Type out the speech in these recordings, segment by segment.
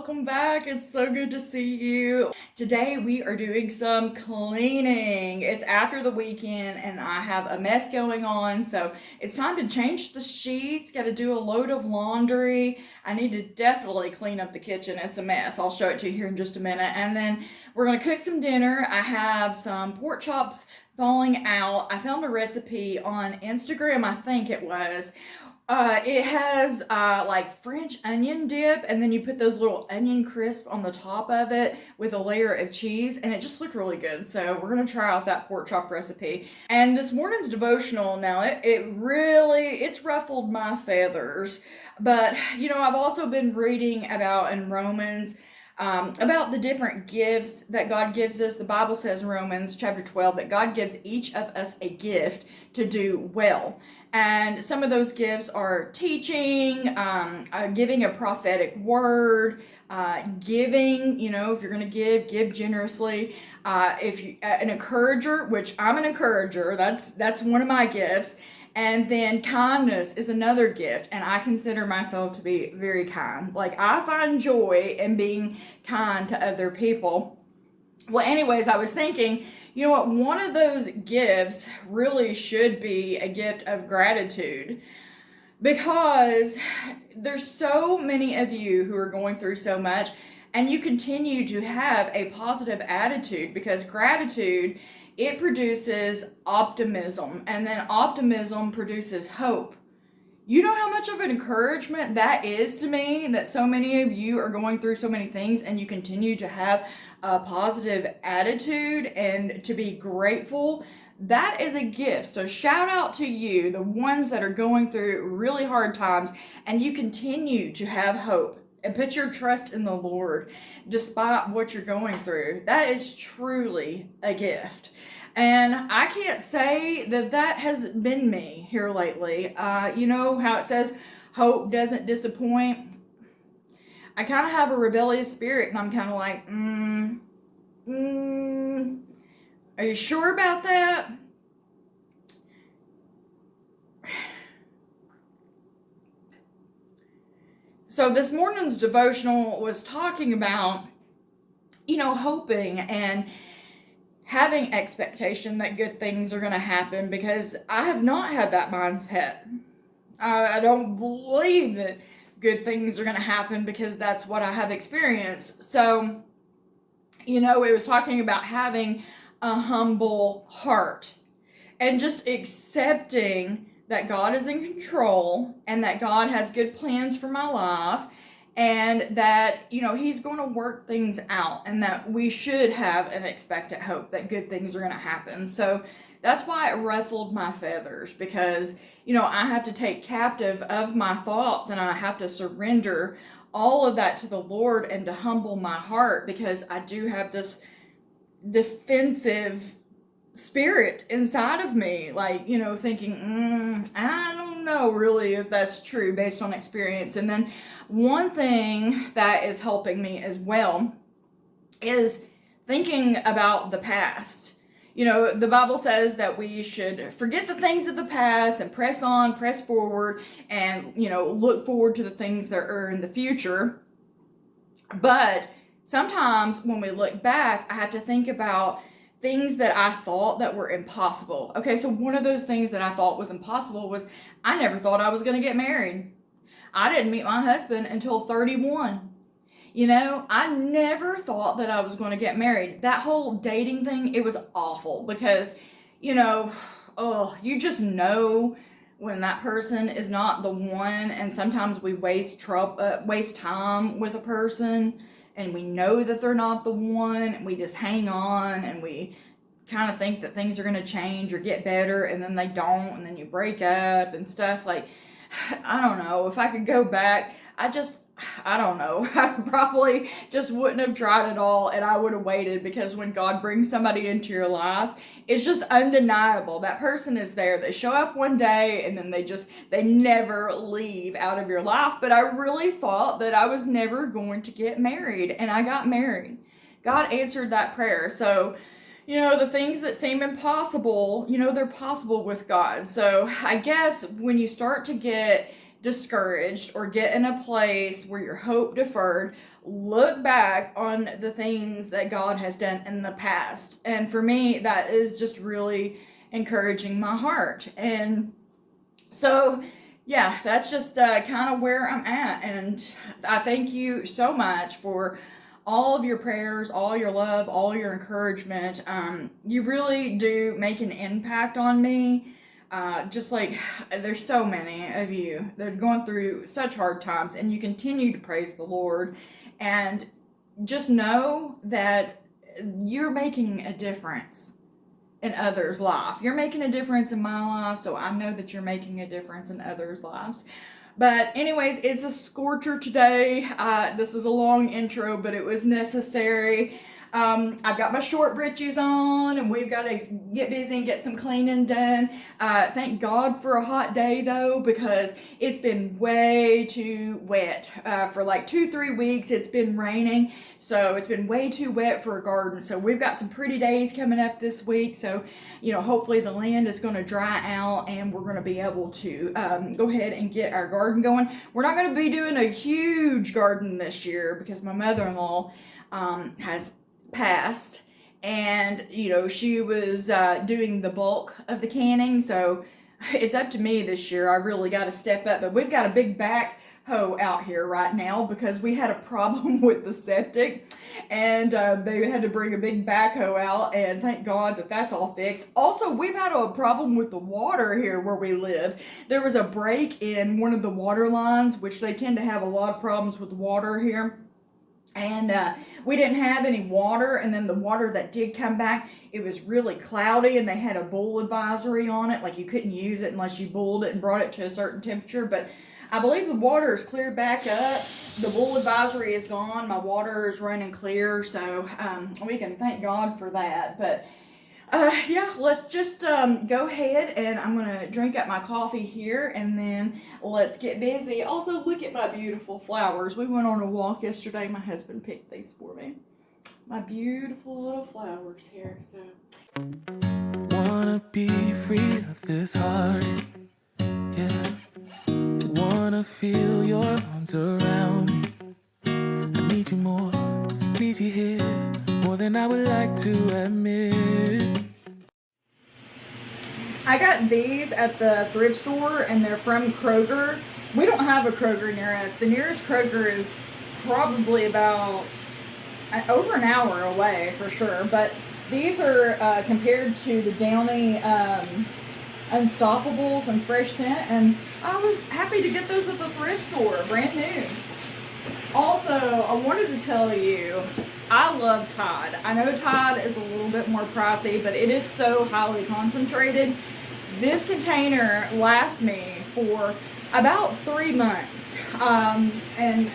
welcome back. It's so good to see you. Today we are doing some cleaning. It's after the weekend and I have a mess going on, so it's time to change the sheets. Got to do a load of laundry. I need to definitely clean up the kitchen. It's a mess. I'll show it to you here in just a minute. And then we're going to cook some dinner. I have some pork chops thawing out. I found a recipe on Instagram, I think it was. It has like French onion dip, and then you put those little onion crisp on the top of it with a layer of cheese, and it just looked really good. So we're gonna try out that pork chop recipe. And this morning's devotional, now it's ruffled my feathers, but I've also been reading about in Romans. About the different gifts that God gives us. The Bible says in Romans chapter 12 that God gives each of us a gift to do well. And some of those gifts are teaching, giving a prophetic word, giving, if you're going to give generously. If you, an encourager, which I'm an encourager, that's one of my gifts. And then kindness is another gift, and I consider myself to be very kind. Like, I find joy in being kind to other people. Well, anyways, I was thinking, you know what, one of those gifts really should be a gift of gratitude, because there's so many of you who are going through so much, and you continue to have a positive attitude, because gratitude, it produces optimism, and then optimism produces hope. You know how much of an encouragement that is to me, that so many of you are going through so many things and you continue to have a positive attitude and to be grateful. That is a gift. So shout out to you, the ones that are going through really hard times, and you continue to have hope and put your trust in the Lord despite what you're going through. That is truly a gift. And I can't say that has been me here lately. You know how it says hope doesn't disappoint? I kind of have a rebellious spirit, and I'm kind of like, are you sure about that? So this morning's devotional was talking about, hoping and having expectation that good things are going to happen, because I have not had that mindset. I don't believe that good things are going to happen because that's what I have experienced. So, it was talking about having a humble heart and just accepting that God is in control and that God has good plans for my life, and that, he's going to work things out, and that we should have an expectant hope that good things are going to happen. So that's why it ruffled my feathers, because, I have to take captive of my thoughts, and I have to surrender all of that to the Lord and to humble my heart, because I do have this defensive spirit inside of me, like, thinking, I don't know really if that's true based on experience. And then one thing that is helping me as well is thinking about the past. The Bible says that we should forget the things of the past and press on, press forward, and, look forward to the things that are in the future. But sometimes when we look back, I have to think about things that I thought that were impossible. Okay, so one of those things that I thought was impossible was I never thought I was going to get married. I didn't meet my husband until 31. I never thought that I was going to get married. That whole dating thing, it was awful, because, you just know when that person is not the one, and sometimes we waste time with a person, and we know that they're not the one, and we just hang on, and we kind of think that things are going to change or get better, and then they don't, and then you break up and stuff. Like, I don't know. If I could go back, I don't know. I probably just wouldn't have tried it all, and I would have waited, because when God brings somebody into your life, it's just undeniable. That person is there. They show up one day, and then they never leave out of your life. But I really thought that I was never going to get married, and I got married. God answered that prayer. So, the things that seem impossible, they're possible with God. So I guess when you start to get discouraged or get in a place where your hope deferred, look back on the things that God has done in the past. And for me, that is just really encouraging my heart. And so, yeah, that's just kind of where I'm at. And I thank you so much for all of your prayers, all your love, all your encouragement. You really do make an impact on me. Just like there's so many of you that are going through such hard times, and you continue to praise the Lord. And just know that you're making a difference in others' life. You're making a difference in my life, so I know that you're making a difference in others' lives. But anyways, it's a scorcher today. This is a long intro, but it was necessary. I've got my short britches on, and we've got to get busy and get some cleaning done. Thank God for a hot day though, because it's been way too wet. For like 2-3 weeks, it's been raining, so it's been way too wet for a garden. So we've got some pretty days coming up this week. So, hopefully the land is going to dry out, and we're going to be able to go ahead and get our garden going. We're not going to be doing a huge garden this year because my mother-in-law has passed, and she was doing the bulk of the canning, so it's up to me this year. I really got to step up, but we've got a big backhoe out here right now because we had a problem with the septic, and they had to bring a big backhoe out, and thank God that that's all fixed. Also, we've had a problem with the water here where we live. There was a break in one of the water lines, which they tend to have a lot of problems with water here. And we didn't have any water, and then the water that did come back, it was really cloudy, and they had a boil advisory on it, like you couldn't use it unless you boiled it and brought it to a certain temperature. But I believe the water is cleared back up. The boil advisory is gone. My water is running clear, so we can thank God for that. But yeah, let's just go ahead, and I'm going to drink up my coffee here, and then let's get busy. Also, look at my beautiful flowers. We went on a walk yesterday. My husband picked these for me. My beautiful little flowers here. So, wanna be free of this heart, yeah. Wanna feel your arms around me. I need you more, need you here, more than I would like to admit. I got these at the thrift store, and they're from Kroger. We don't have a Kroger near us. The nearest Kroger is probably about over an hour away for sure. But these are compared to the Downy Unstoppables and Fresh Scent, and I was happy to get those at the thrift store, brand new. Also, I wanted to tell you, I love Tide. I know Tide is a little bit more pricey, but it is so highly concentrated. This container lasts me for about 3 months. And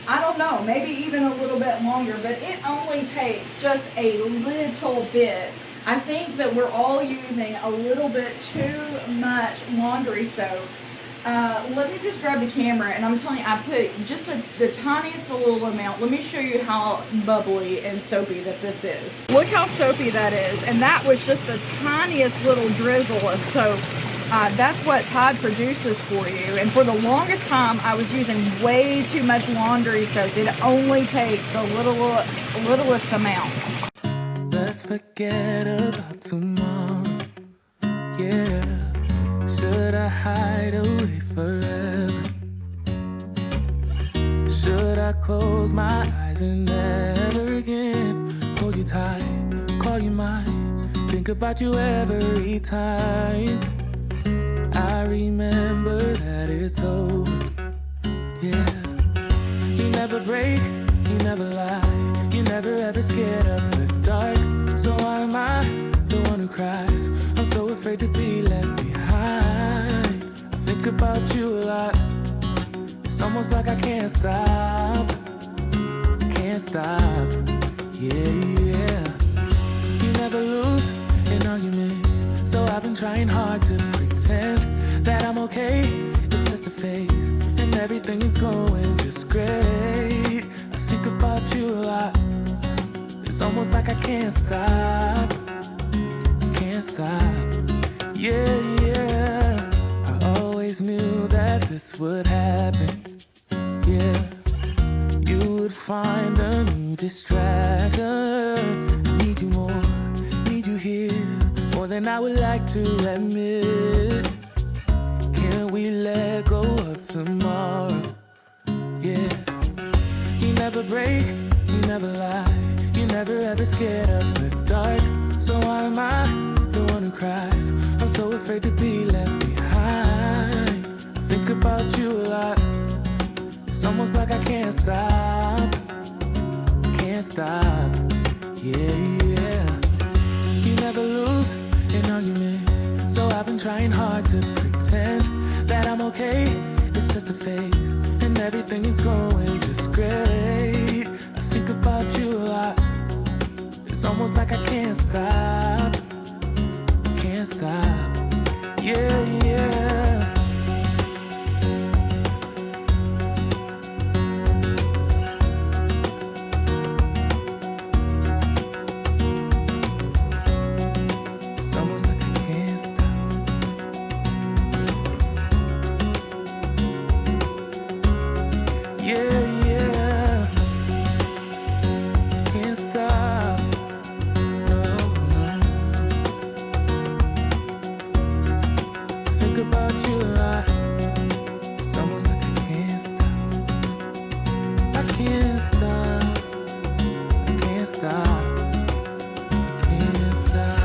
I don't know, maybe even a little bit longer, but it only takes just a little bit. I think that we're all using a little bit too much laundry soap. Let me just grab the camera, and I'm telling you, I put just the tiniest little amount. Let me show you how bubbly and soapy that this is. Look how soapy that is, and that was just the tiniest little drizzle of soap. That's what Tide produces for you, and for the longest time, I was using way too much laundry soap. It only takes the littlest amount. Let's forget about tomorrow, yeah. Should I hide away forever? Should I close my eyes and never again hold you tight, call you mine, think about you every time? I remember that it's over, yeah. You never break, you never lie, you never ever scared of the dark. So why am I the one who cries? I'm so afraid to be left behind. I think about you a lot. It's almost like I can't stop. Can't stop. Yeah. You never lose an argument, so I've been trying hard to pretend that I'm okay. It's just a phase, and everything is going just great. I think about you a lot. It's almost like I can't stop. Can't stop. Yeah. I always knew that this would happen. Yeah. You would find a new distraction. I need you more, need you here, more than I would like to admit. Can we let go of tomorrow? Yeah. You never break, you never lie, you never ever scared of the dark. So why am I the one who cries? I'm so afraid to be left behind. I think about you a lot. It's almost like I can't stop. Can't stop. Yeah, yeah. You never lose an argument, so I've been trying hard to pretend that I'm okay. It's just a phase, and everything is going just great. I think about you a lot. It's almost like I can't stop. Can't stop. Yeah, yeah. It's almost like I can't stop. Yeah, yeah. Can't stop. No, no. Think about you a lot. It's almost like I can't stop. I can't stop. I can't stop. Can't stop.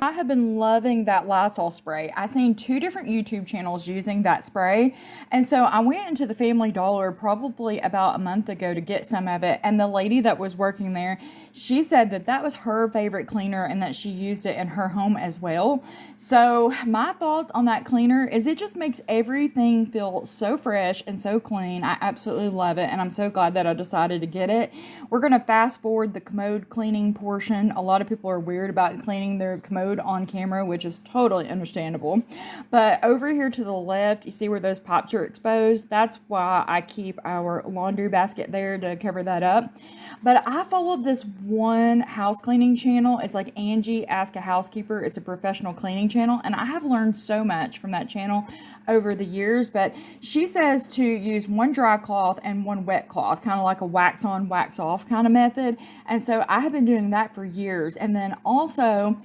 I have been loving that Lysol spray. I seen 2 different YouTube channels using that spray. And so I went into the Family Dollar probably about a month ago to get some of it. And the lady that was working there, she said that that was her favorite cleaner and that she used it in her home as well. So my thoughts on that cleaner is it just makes everything feel so fresh and so clean. I absolutely love it. And I'm so glad that I decided to get it. We're going to fast forward the commode cleaning portion. A lot of people are weird about cleaning their commode on camera, which is totally understandable. But over here to the left, you see where those pipes are exposed. That's why I keep our laundry basket there to cover that up. But I followed this one house cleaning channel. It's like Angie Ask a Housekeeper. It's a professional cleaning channel, and I have learned so much from that channel over the years. But she says to use one dry cloth and one wet cloth, kind of like a wax on, wax off kind of method. And so I have been doing that for years. And then also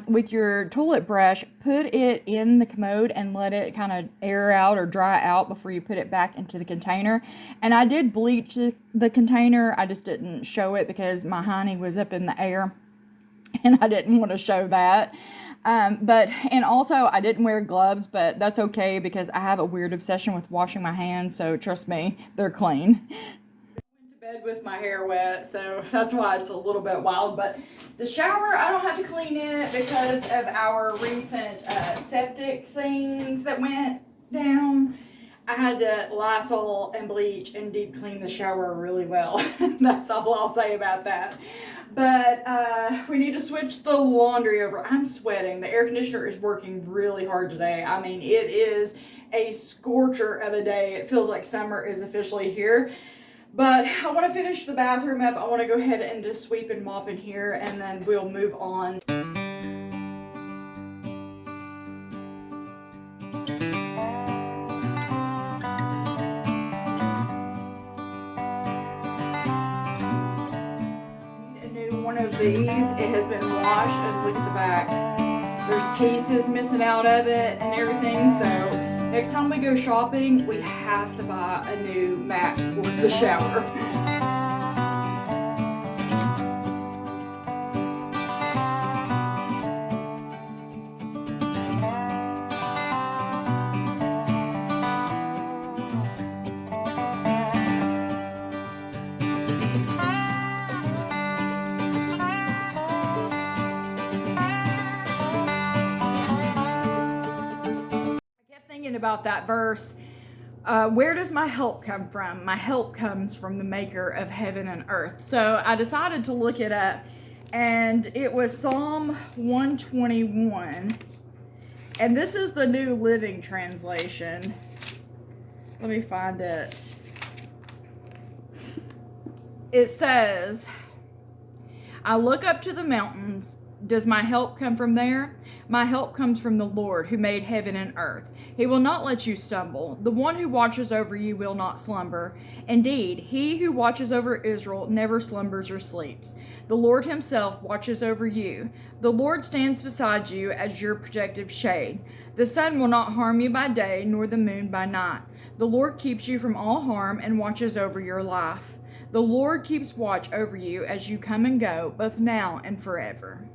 with your toilet brush, put it in the commode and let it kind of air out or dry out before you put it back into the container. And I did bleach the container. I just didn't show it because my honey was up in the air and I didn't want to show that. And also I didn't wear gloves, but that's okay because I have a weird obsession with washing my hands. So trust me, they're clean. Bed with my hair wet, so that's why it's a little bit wild. But the shower, I don't have to clean it because of our recent septic things that went down. I had to Lysol and bleach and deep clean the shower really well. That's all I'll say about that. But we need to switch the laundry over. I'm sweating. The air conditioner is working really hard today. I mean, it is a scorcher of a day. It feels like summer is officially here. But I want to finish the bathroom up. I want to go ahead and just sweep and mop in here, and then we'll move on. A new one of these. It has been washed, and look at the back. There's cases missing out of it and everything, so next time we go shopping, we have to buy a new mat for the shower. About that verse, where does my help come from? My help comes from the maker of heaven and earth. So I decided to look it up, and it was Psalm 121, and this is the New Living Translation. Let me find it. It says, I look up to the mountains. Does my help come from there? My help comes from the Lord who made heaven and earth. He will not let you stumble. The one who watches over you will not slumber. Indeed, he who watches over Israel never slumbers or sleeps. The Lord himself watches over you. The Lord stands beside you as your protective shade. The sun will not harm you by day, nor the moon by night. The Lord keeps you from all harm and watches over your life. The Lord keeps watch over you as you come and go, both now and forever.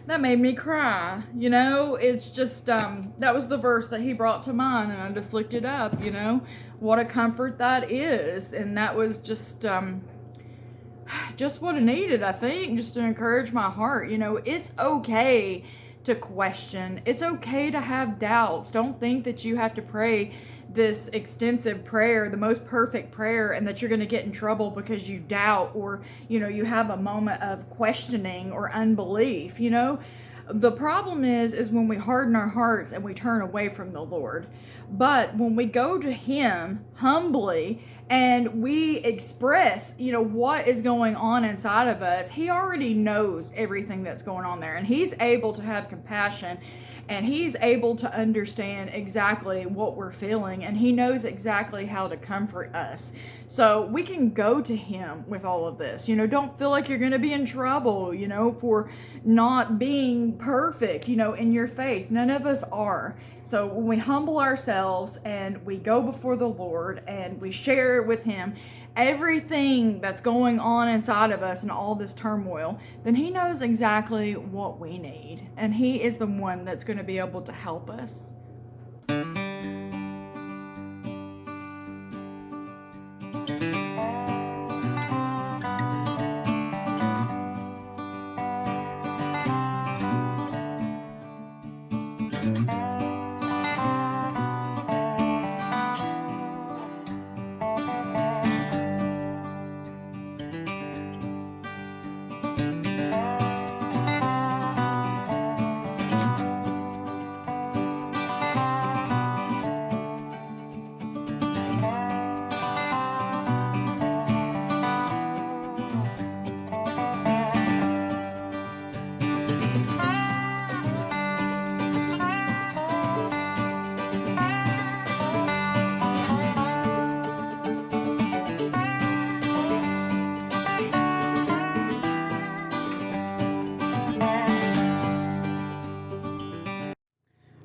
That made me cry. You know, it's just, that was the verse that he brought to mind, and I just looked it up, you know, what a comfort that is. And that was just what I needed, I think, just to encourage my heart. You know, it's okay to question. It's okay to have doubts. Don't think that you have to pray this extensive prayer, the most perfect prayer, and that you're going to get in trouble because you doubt, or, you know, you have a moment of questioning or unbelief. You know, the problem is when we harden our hearts and we turn away from the Lord. But when we go to him humbly and we express, you know, what is going on inside of us, he already knows everything that's going on there, and he's able to have compassion, and he's able to understand exactly what we're feeling, and he knows exactly how to comfort us. So we can go to him with all of this. You know, don't feel like you're going to be in trouble, you know, for not being perfect, you know, in your faith. None of us are. So when we humble ourselves and we go before the Lord and we share with him everything that's going on inside of us and all this turmoil, then he knows exactly what we need. And he is the one that's going to be able to help us.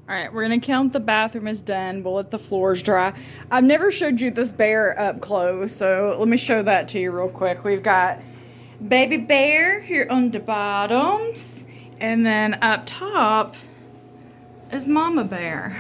All right, we're gonna count the bathroom is done. We'll let the floors dry. I've never showed you this bear up close, so let me show that to you real quick. We've got baby bear here on the bottoms, and then up top is mama bear.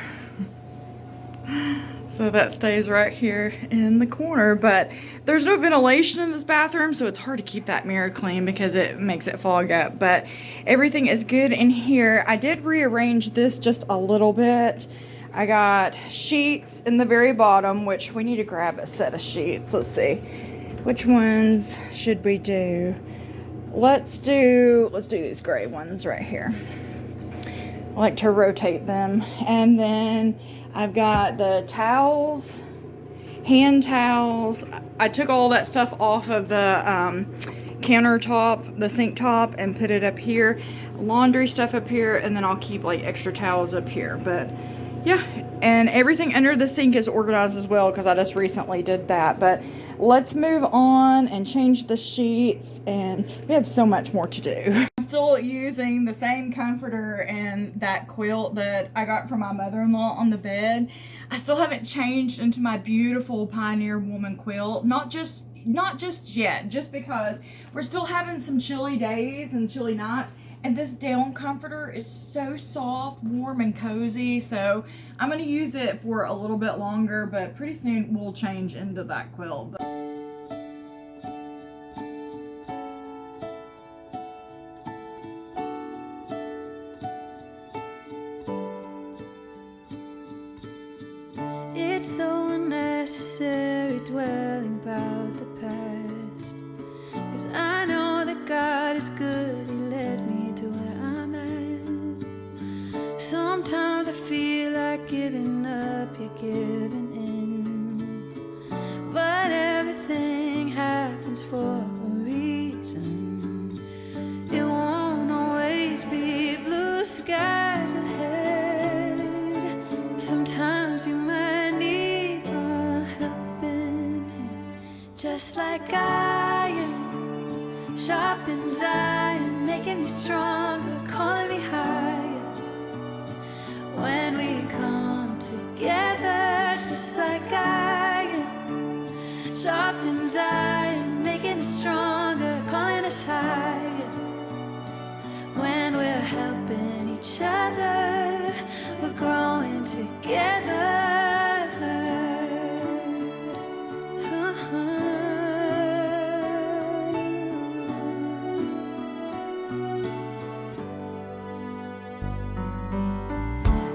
So that stays right here in the corner, but there's no ventilation in this bathroom, so it's hard to keep that mirror clean because it makes it fog up, but everything is good in here. I did rearrange this just a little bit. I got sheets in the very bottom, which we need to grab a set of sheets. Let's see. Which ones should we do? Let's do these gray ones right here. I like to rotate them. And then I've got the towels, hand towels. I took all that stuff off of the countertop, the sink top, and put it up here. Laundry stuff up here, and then I'll keep like extra towels up here. But yeah, and everything under the sink is organized as well because I just recently did that. But let's move on and change the sheets, and we have so much more to do. I'm still using the same comforter and that quilt that I got from my mother-in-law on the bed. I still haven't changed into my beautiful Pioneer Woman quilt. Not just yet, just because we're still having some chilly days and chilly nights. And this down comforter is so soft, warm, and cozy. So I'm going to use it for a little bit longer, but pretty soon we'll change into that quilt. It's so unnecessary dwelling about the past, 'cause I know that God is good. He led me to where I'm at. Sometimes I feel like giving up, you're giving in, but everything happens for a reason. It won't always be Sharpens iron, making me stronger, calling me higher. When we come together, just like iron. Sharpens iron, making us stronger, calling us higher. When we're helping each other, we're growing together.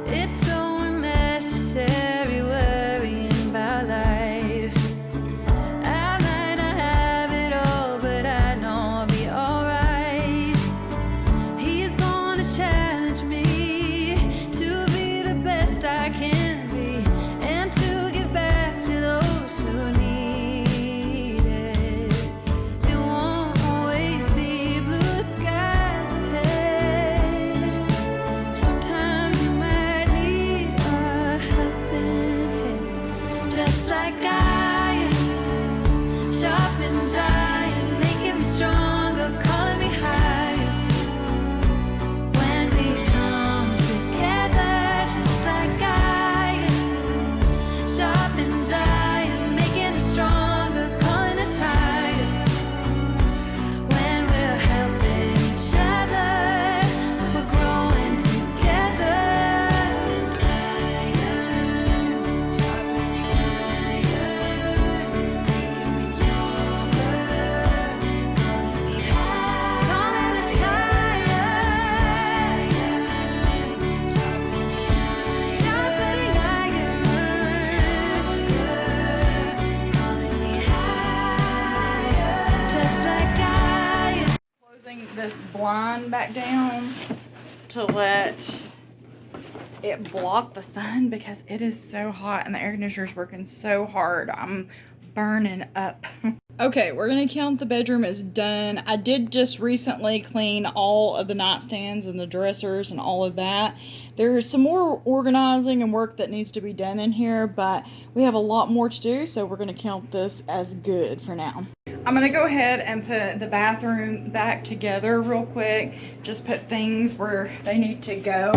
It's so unnecessary worrying about life. I might not have it all, but I know I'll be alright. He's gonna challenge me to be the best I can be, and to give back to those who need it. It won't always be blue skies ahead. Sometimes you might need a helping hand, just like iron. Sharpens iron, making me stronger, calling me higher. When we come together, just like iron. Sharpens iron, making us stronger, calling us higher. When we're helping each other, we're growing together. Iron, sharpening iron, making me stronger, calling me higher. Calling us higher. Sharpening iron, calling me higher. Just like iron. Closing this blind back down to let it block the sun because it is so hot and the air conditioner's working so hard. I'm burning up. Okay, we're gonna count the bedroom as done. I did just recently clean all of the nightstands and the dressers and all of that. There's some more organizing and work that needs to be done in here, but we have a lot more to do, so we're gonna count this as good for now. I'm gonna go ahead and put the bathroom back together real quick. Just put things where they need to go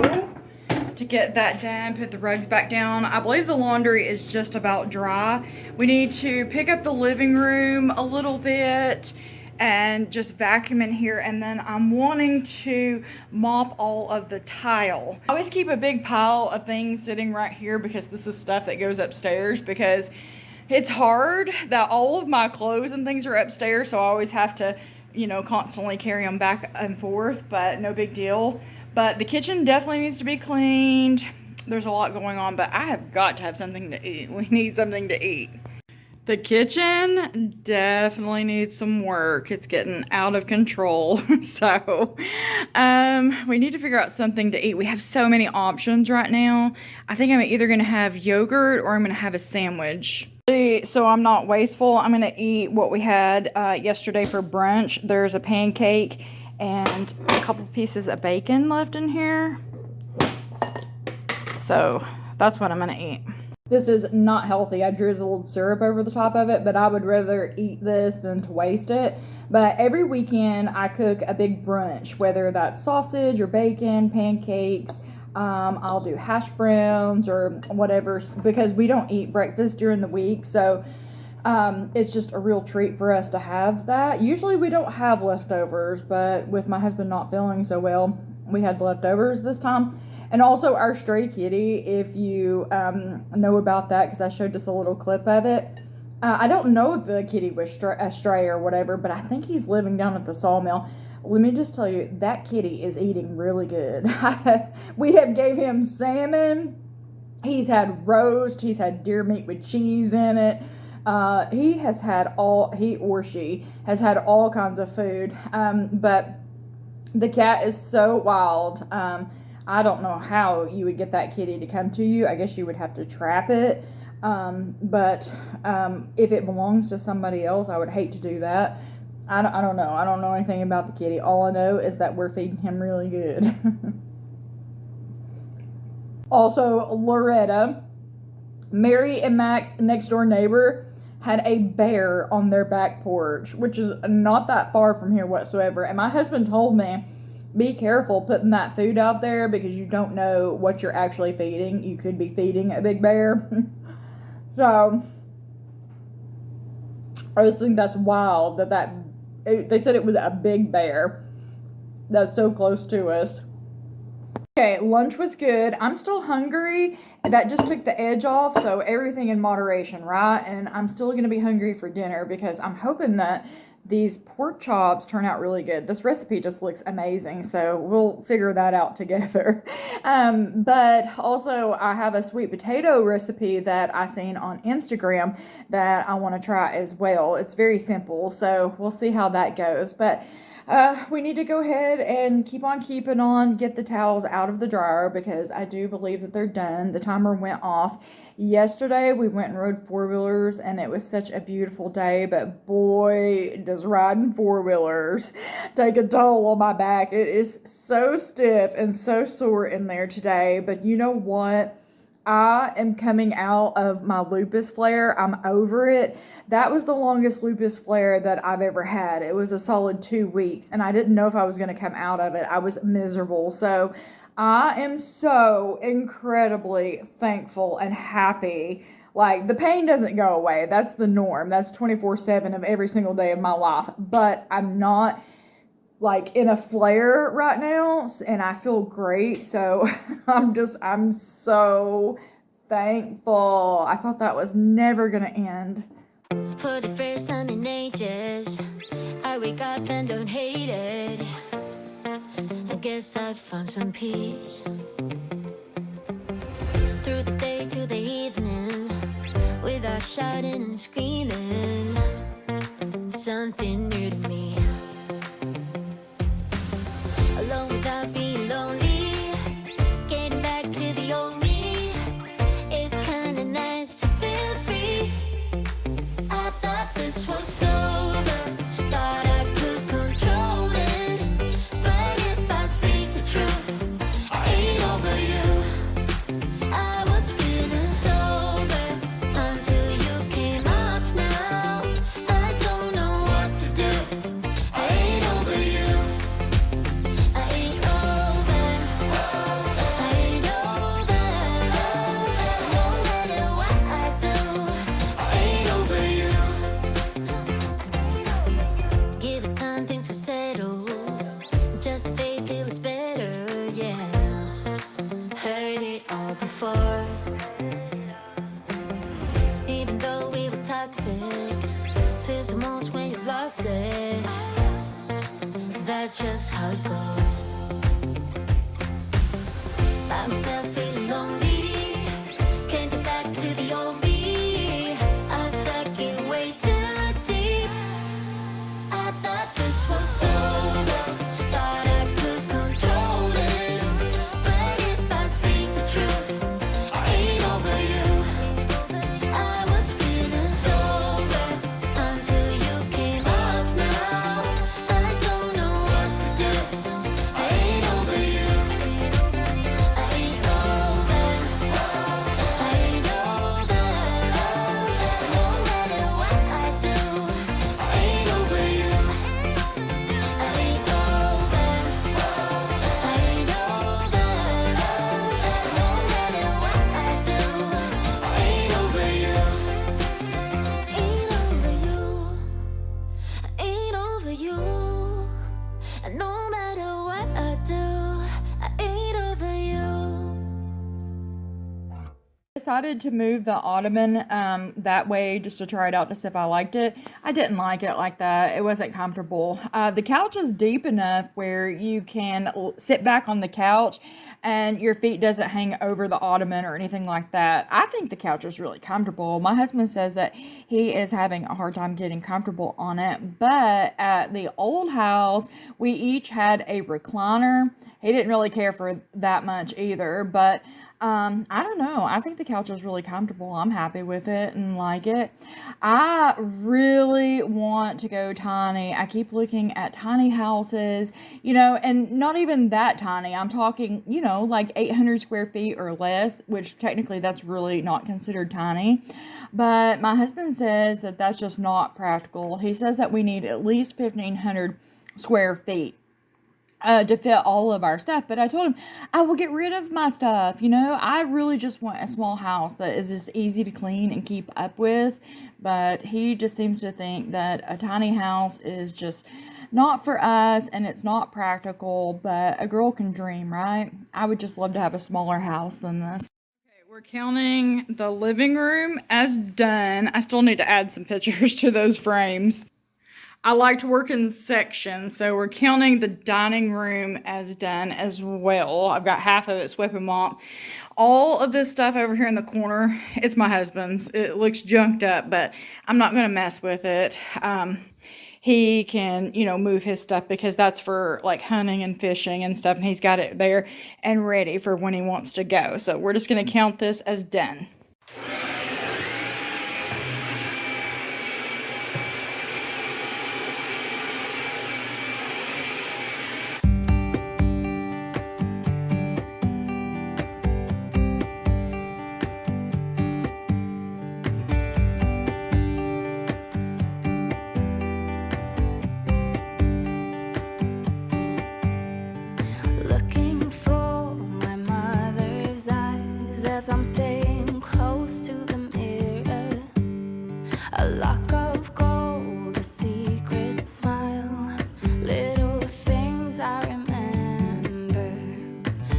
to get that done. Put the rugs back down. I believe the laundry is just about dry. We need to pick up the living room a little bit and just vacuum in here, and then I'm wanting to mop all of the tile. I always keep a big pile of things sitting right here because this is stuff that goes upstairs, because it's hard that all of my clothes and things are upstairs, so I always have to, you know, constantly carry them back and forth, but no big deal. But the kitchen definitely needs to be cleaned. There's a lot going on, but I have got to have something to eat. We need something to eat. The kitchen definitely needs some work. It's getting out of control. So we need to figure out something to eat. We have so many options right now. I think I'm either going to have yogurt or I'm going to have a sandwich. So I'm not wasteful. I'm going to eat what we had yesterday for brunch. There's a pancake and a couple pieces of bacon left in here. So that's what I'm going to eat. This is not healthy. I drizzled syrup over the top of it, but I would rather eat this than to waste it. But every weekend I cook a big brunch, whether that's sausage or bacon, pancakes. I'll do hash browns or whatever, because we don't eat breakfast during the week. So it's just a real treat for us to have that. Usually we don't have leftovers, but with my husband not feeling so well, we had leftovers this time. And also our stray kitty, if you know about that, because I showed just a little clip of it. I don't know if the kitty was a stray or whatever, but I think he's living down at the sawmill. Let me just tell you, that kitty is eating really good. We have gave him salmon. He's had roast. He's had deer meat with cheese in it. He or she has had all kinds of food. But the cat is so wild. I don't know how you would get that kitty to come to you. I guess you would have to trap it. But if it belongs to somebody else, I would hate to do that. I don't know. I don't know anything about the kitty. All I know is that we're feeding him really good. Also, Loretta, Mary and Mac's next door neighbor, had a bear on their back porch, which is not that far from here whatsoever. And my husband told me, be careful putting that food out there because you don't know what you're actually feeding. You could be feeding a big bear. So I just think that's wild they said it was a big bear that's so close to us. Okay, lunch was good. I'm still hungry. That just took the edge off, so everything in moderation, right? And I'm still going to be hungry for dinner because I'm hoping that these pork chops turn out really good. This recipe just looks amazing, so we'll figure that out together. But also, I have a sweet potato recipe that I seen on Instagram that I want to try as well. It's very simple, so we'll see how that goes. But we need to go ahead and keep on keeping on, get the towels out of the dryer because I do believe that they're done. The timer went off. Yesterday, we went and rode four-wheelers, and it was such a beautiful day, but boy, does riding four-wheelers take a toll on my back. It is so stiff and so sore in there today, but you know what? I am coming out of my lupus flare. I'm over it. That was the longest lupus flare that I've ever had. It was a solid 2 weeks, and I didn't know if I was going to come out of it. I was miserable. So I am so incredibly thankful and happy. Like, the pain doesn't go away. That's the norm. That's 24/7 of every single day of my life. But I'm not like in a flare right now, and I feel great. So I'm so thankful. I thought that was never gonna end. For the first time in ages, I wake up and don't hate it. I guess I found some peace. Through the day to the evening, without shouting and screaming, something new to me. Alone without being lonely, getting back to the old me. It's kinda nice to feel free. I thought this was over, thought I could control it. But if I speak the truth, I ain't over you. I was feeling sober until you came up now. I don't know what to do. I ain't over you. I ain't over. I ain't over. No matter what I do, I ain't over you. Give it time, things will settle. Just a face till it's better, yeah. Heard it all before. Even though we were toxic, feels the most when you've lost it. That's just how it goes. I'm still feeling lonely. Can't get back to the old me. I'm stuck in way too deep. I thought this was over, thought I could control it. But if I speak the truth, I ain't over you. I was feeling sober until you came up now. I don't know what to do. I ain't over you. I ain't over. I ain't over. No matter what I do, I ain't over you. I ain't over. I ain't over. No matter what I do, I ain't over you. Ain't over you. I ain't over you. And no matter what I do, I ain't over you. Decided to move the ottoman that way just to try it out to see if I liked it. I didn't like it like that. It wasn't comfortable. The couch is deep enough where you can sit back on the couch and your feet doesn't hang over the ottoman or anything like that. I think the couch is really comfortable. My husband says that he is having a hard time getting comfortable on it, but at the old house We each had a recliner. He didn't really care for that much either, but I don't know. I think the couch is really comfortable. I'm happy with it and like it. I really want to go tiny. I keep looking at tiny houses, and not even that tiny. I'm talking, like 800 square feet or less, which technically that's really not considered tiny. But my husband says that that's just not practical. He says that we need at least 1,500 square feet to fit all of our stuff. But I told him I will get rid of my stuff. I really just want a small house that is just easy to clean and keep up with. But he just seems to think that a tiny house is just not for us and it's not practical. But a girl can dream, right? I would just love to have a smaller house than this. We're counting the living room as done. I still need to add some pictures to those frames. I like to work in sections, so we're counting the dining room as done as well. I've got half of it swept and mopped. All of this stuff over here in the corner, it's my husband's. It looks junked up, but I'm not going to mess with it. He can, move his stuff because that's for like hunting and fishing and stuff, and he's got it there and ready for when he wants to go. So we're just going to count this as done. Looking for my mother's eyes as I'm staying close to the mirror. A lock of gold, a secret smile, little things I remember.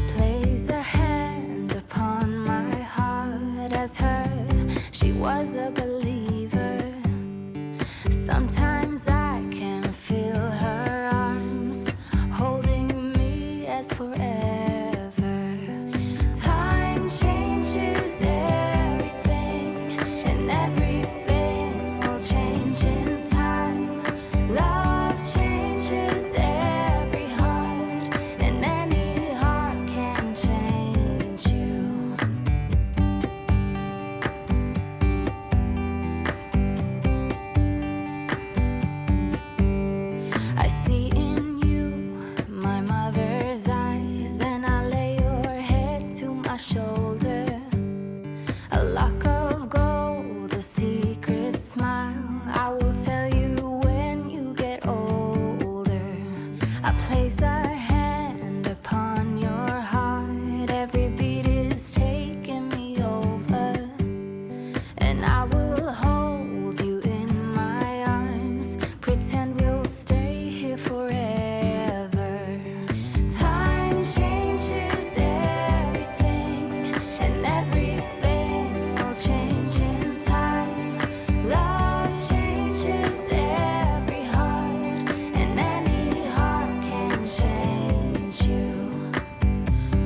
Place a hand upon my heart as her, she was a believer. Sometimes I can feel her arms holding me as forever. Time changes everything, and everything will change in time. Love changes every heart, and any heart can change you. I see in you my mother's eyes, and I lay your head to my shoulder. A lock of gold, a secret smile. I will tell you when you get older. I place a hand upon your heart. Every beat is taking me over, and I will hold you in my arms. Pretend we'll stay here forever. Time changes everything, and everything will change in time. Love changes every heart, and any heart can change you.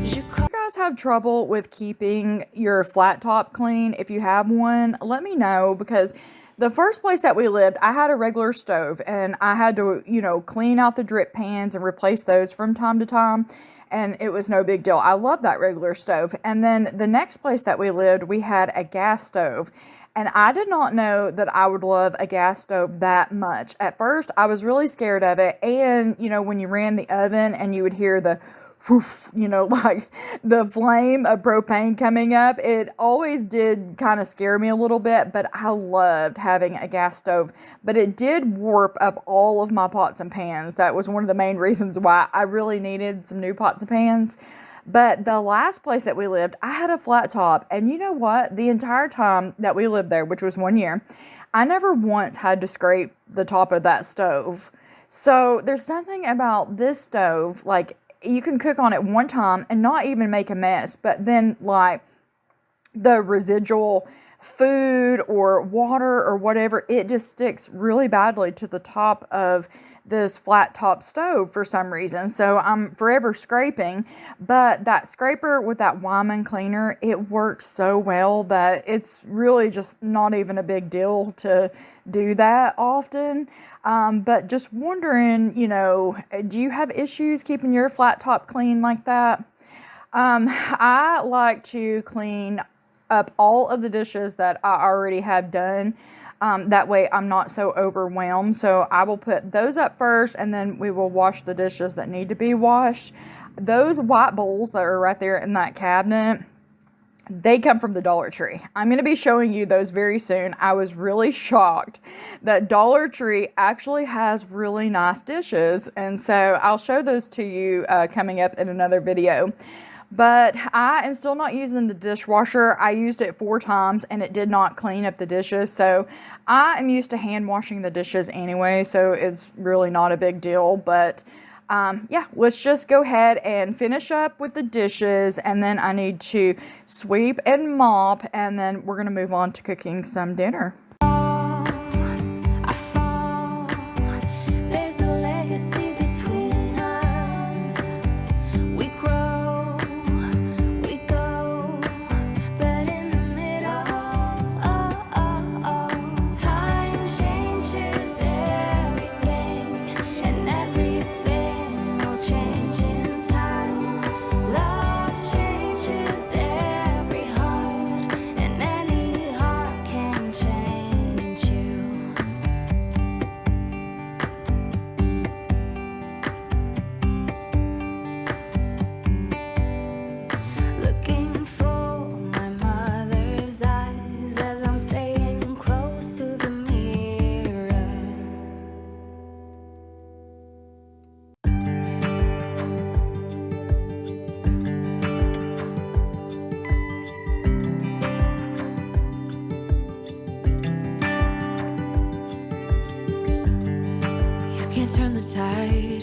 You guys have trouble with keeping your flat top clean? If you have one, let me know, because the first place that we lived, I had a regular stove and I had to, clean out the drip pans and replace those from time to time. And it was no big deal. I love that regular stove. And then the next place that we lived, we had a gas stove. And I did not know that I would love a gas stove that much. At first, I was really scared of it. And, when you ran the oven and you would hear the whoof, like the flame of propane coming up, it always did kind of scare me a little bit, but I loved having a gas stove. But it did warp up all of my pots and pans. That was one of the main reasons why I really needed some new pots and pans. But the last place that we lived, I had a flat top. And you know what? The entire time that we lived there, which was 1 year, I never once had to scrape the top of that stove. So there's something about this stove, like, you can cook on it one time and not even make a mess, but then like the residual food or water or whatever, it just sticks really badly to the top of this flat top stove for some reason. So I'm forever scraping, but that scraper with that Wyman cleaner, it works so well that it's really just not even a big deal to do that often. But just wondering, do you have issues keeping your flat top clean like that? I like to clean up all of the dishes that I already have done. That way I'm not so overwhelmed. So I will put those up first, and then we will wash the dishes that need to be washed. Those white bowls that are right there in that cabinet, they come from the Dollar Tree. I'm going to be showing you those very soon. I was really shocked that Dollar Tree actually has really nice dishes. And so I'll show those to you coming up in another video. But I am still not using the dishwasher. I used it 4 times and it did not clean up the dishes. So I am used to hand washing the dishes anyway. So it's really not a big deal. But yeah, let's just go ahead and finish up with the dishes. And then I need to sweep and mop. And then we're going to move on to cooking some dinner. Can't turn the tide,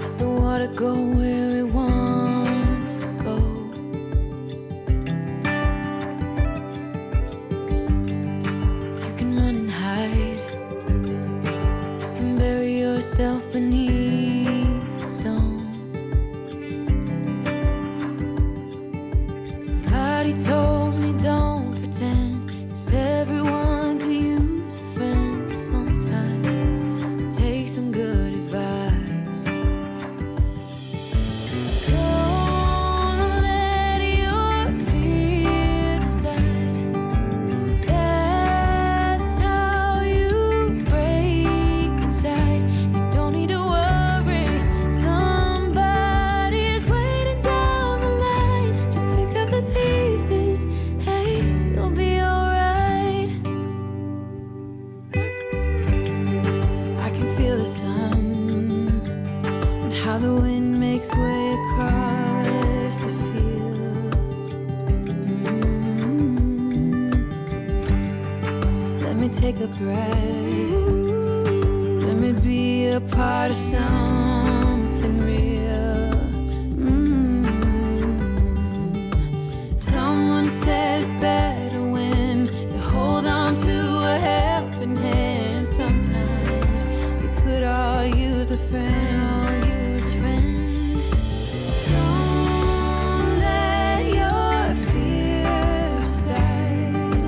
let the water go where it wants to go. You can run and hide, you can bury yourself beneath the stones. Somebody told me don't pretend, 'cause everyone could use a friend sometimes. Take some good advice. Don't let your fear decide. That's how you break inside. You don't need to worry. Somebody's waiting down the line. You pick up the pieces. Hey, you'll be alright. I can feel the sun and how the wind makes way across the fields. Let me take a breath. Let me be a part of something real. Someone said it's better when you hold on to a helping hand. Sometimes we could all use a friend. Don't let your fear decide.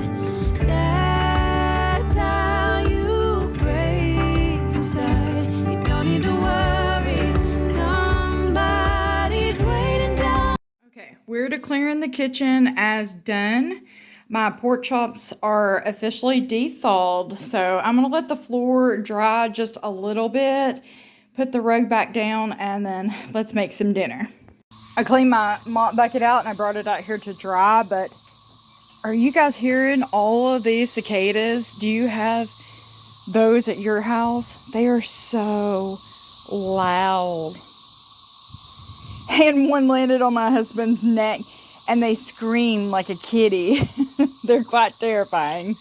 That's how you break inside. You don't need to worry. Somebody's waiting down. Okay, we're declaring the kitchen as done. My pork chops are officially de-thawed, so I'm gonna let the floor dry just a little bit, put the rug back down, and then let's make some dinner. I cleaned my mop bucket out and I brought it out here to dry, but are you guys hearing all of these cicadas? Do you have those at your house? They are so loud. And one landed on my husband's neck and they scream like a kitty. They're quite terrifying.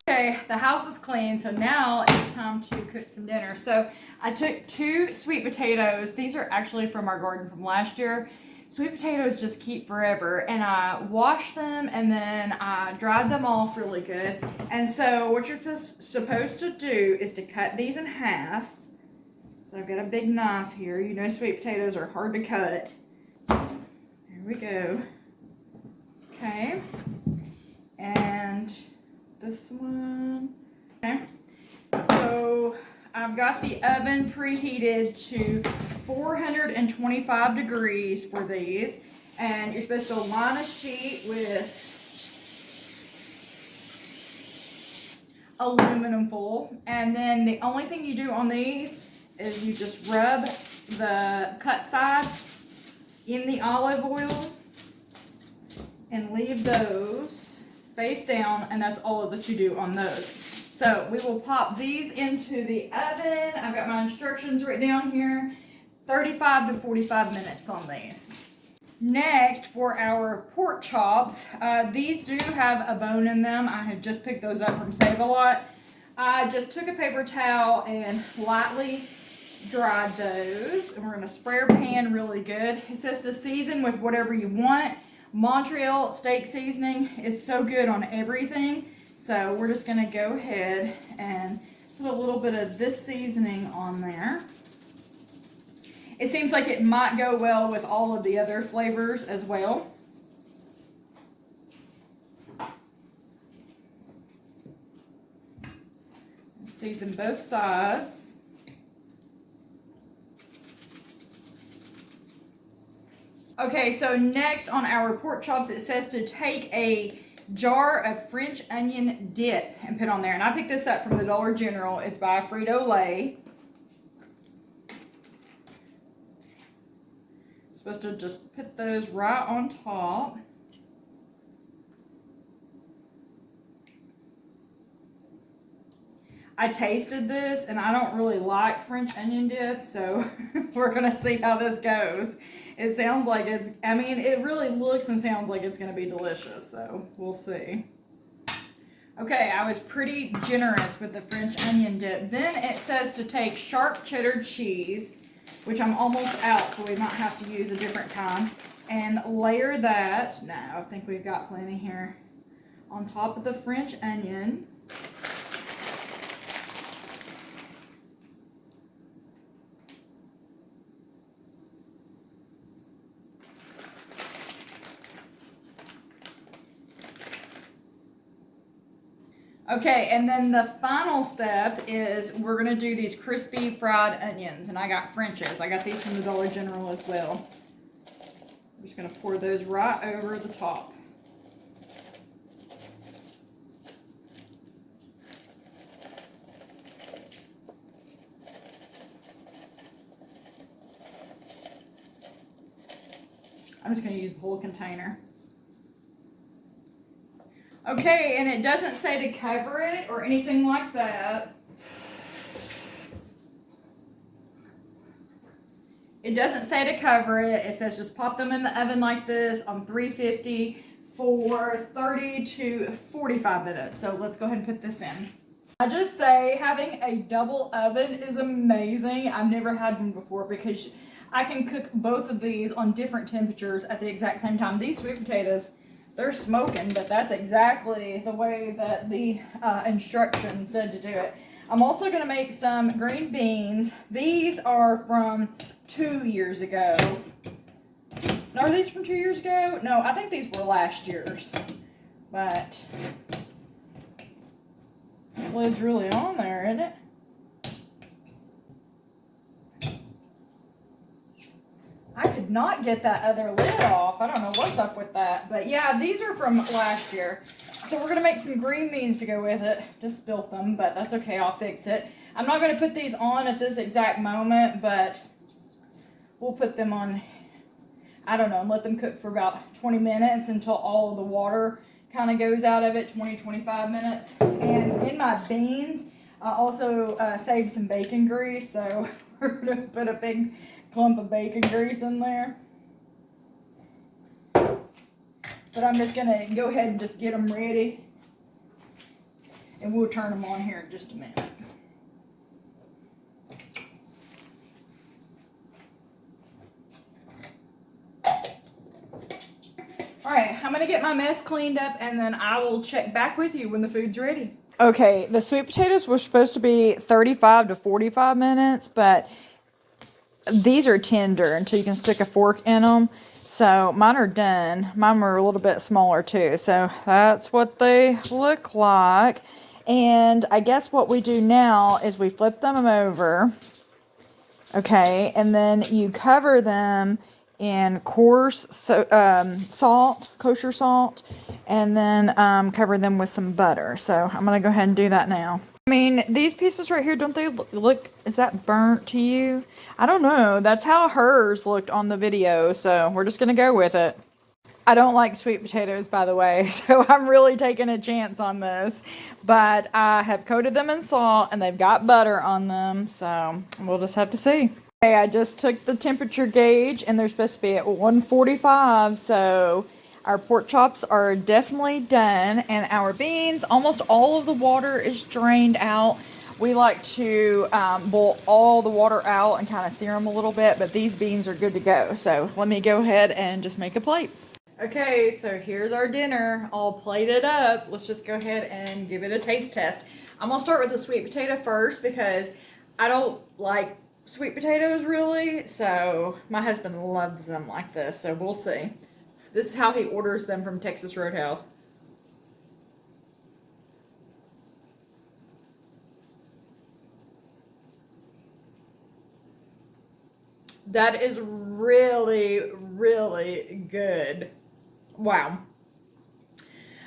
Okay, the house is clean, so now it's time to cook some dinner. So I took 2 sweet potatoes. These are actually from our garden from last year. sweet potatoes just keep forever, and I washed them and then I dried them off really good. And so what you're supposed to do is to cut these in half. So I've got a big knife here. You know sweet potatoes are hard to cut. There we go. Okay. And this one. Okay. So I've got the oven preheated to 425 degrees for these. And you're supposed to line a sheet with aluminum foil. And then the only thing you do on these is you just rub the cut side in the olive oil and leave those face down, and that's all that you do on those. So we will pop these into the oven. I've got my instructions written down here. 35 to 45 minutes on these. Next, for our pork chops, these do have a bone in them. I had just picked those up from Save-A-Lot. I just took a paper towel and lightly dried those. And we're gonna spray our pan really good. It says to season with whatever you want. Montreal steak seasoning, it's so good on everything. So we're just gonna go ahead and put a little bit of this seasoning on there. It seems like it might go well with all of the other flavors as well. Season both sides. Okay, so next on our pork chops, it says to take a jar of French onion dip and put on there. And I picked this up from the Dollar General. It's by Frito-Lay. Supposed to just put those right on top. I tasted this and I don't really like French onion dip, so we're gonna see how this goes. It sounds like it's, I mean, it really looks and sounds like it's gonna be delicious, so we'll see. Okay, I was pretty generous with the French onion dip. Then it says to take sharp cheddar cheese, which I'm almost out, so we might have to use a different kind, and layer that, no, I think we've got plenty here, on top of the French onion. Okay, and then the final step is we're gonna do these crispy fried onions, and I got French's. I got these from the Dollar General as well. I'm just gonna pour those right over the top. I'm just gonna use the whole container. Okay, and it doesn't say to cover it or anything like that. It doesn't say to cover it. It says just pop them in the oven like this on 350 for 30 to 45 minutes. So let's go ahead and put this in. I just say having a double oven is amazing. I've never had one before because I can cook both of these on different temperatures at the exact same time. These sweet potatoes, they're smoking, but that's exactly the way that the instructions said to do it. I'm also going to make some green beans. These are from 2 years ago. Are these from 2 years ago? No, I think these were last year's. But the lid's really on there, isn't it? I could not get that other lid off. I don't know what's up with that. But yeah, these are from last year. So we're going to make some green beans to go with it. Just spilt them, but that's okay. I'll fix it. I'm not going to put these on at this exact moment, but we'll put them on, I don't know, and let them cook for about 20 minutes until all of the water kind of goes out of it, 20-25 minutes. And in my beans, I also saved some bacon grease, so we're going to put a big clump of bacon grease in there. But I'm just going to go ahead and just get them ready. And we'll turn them on here in just a minute. I'm gonna get my mess cleaned up and then I will check back with you when the food's ready. Okay, the sweet potatoes were supposed to be 35 to 45 minutes, but these are tender until you can stick a fork in them. So mine are done. Mine were a little bit smaller too. So that's what they look like. And I guess what we do now is we flip them over. Okay, and then you cover them in coarse salt, kosher salt, and then cover them with some butter. So I'm gonna go ahead and do that now. I mean, these pieces right here, don't they look, is that burnt to you? I don't know. That's how hers looked on the video, so we're just gonna go with it. I don't like sweet potatoes, by the way, so I'm really taking a chance on this. But I have coated them in salt, and they've got butter on them, so we'll just have to see. Okay, I just took the temperature gauge, and they're supposed to be at 145, so our pork chops are definitely done, and our beans, almost all of the water is drained out. We like to boil all the water out and kind of sear them a little bit, but these beans are good to go. So let me go ahead and just make a plate. Okay, so here's our dinner all plated up. Let's just go ahead and give it a taste test. I'm gonna start with the sweet potato first because I don't like sweet potatoes really, so my husband loves them like this, so we'll see. This is how he orders them from Texas Roadhouse. That is really, really good. Wow.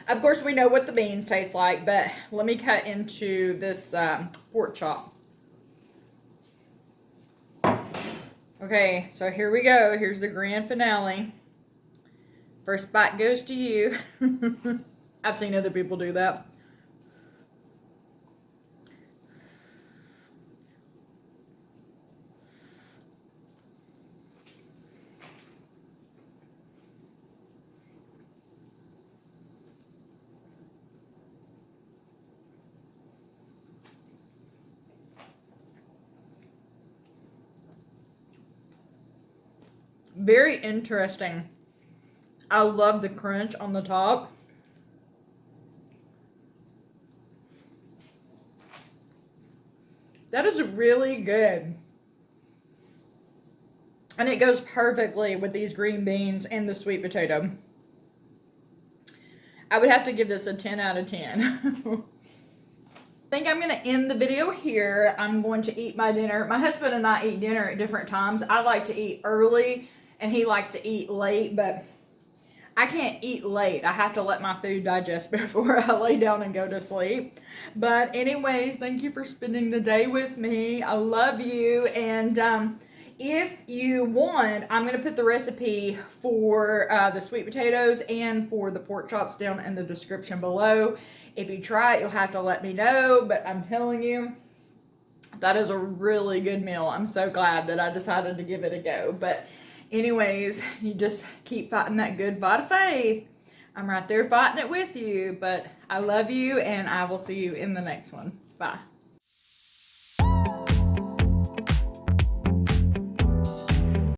Of course, we know what the beans taste like, but let me cut into this pork chop. Okay, so here we go. Here's the grand finale. First bite goes to you. I've seen other people do that. Very interesting. I love the crunch on the top. That is really good. And it goes perfectly with these green beans and the sweet potato. I would have to give this a 10 out of 10. I think I'm going to end the video here. I'm going to eat my dinner. My husband and I eat dinner at different times. I like to eat early and he likes to eat late, but I can't eat late. I have to let my food digest before I lay down and go to sleep. But anyways, thank you for spending the day with me. I love you. And if you want, I'm going to put the recipe for the sweet potatoes and for the pork chops down in the description below. If you try it, you'll have to let me know. But I'm telling you, that is a really good meal. I'm so glad that I decided to give it a go. But anyways, you just keep fighting that good fight of faith. I'm right there fighting it with you, but I love you and I will see you in the next one. Bye.